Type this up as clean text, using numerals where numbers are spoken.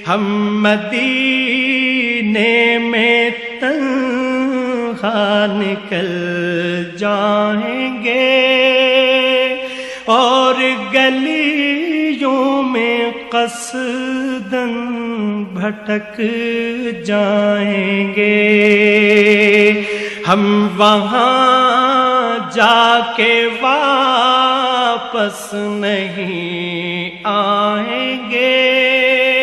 हम मदीने में तन्हा निकल जाएंगे और गलियों में कसदन भटक जाएंगे। हम वहाँ जाके वापस नहीं आएंगे।